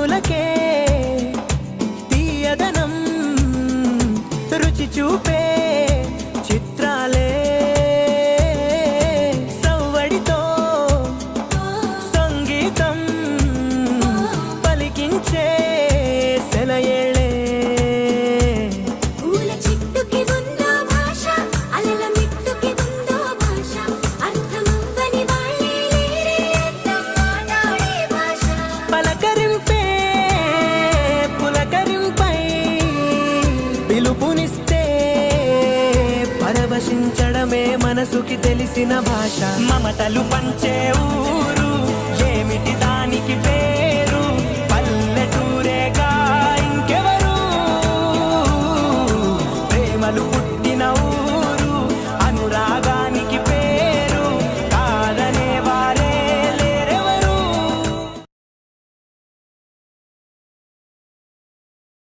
కన్నులకే తీయదనం రుచి చూపే చిత్రాలే సవ్వడితో సంగీతం పలికించే సెలయేళే పూల చెట్టుకి ఉందో భాష అలల మిట్టుకి ఉందో భాష అర్థమవ్వని వాళ్ళే లేరే అర్థం మాట్లాడే భాష పలకరింపే పులకరింపై పిలుపునిస్తే పరవశించడమే మనసుకి తెలిసిన భాష మమతలు పంచే ఊరు ఏమిటి దానికి పేరు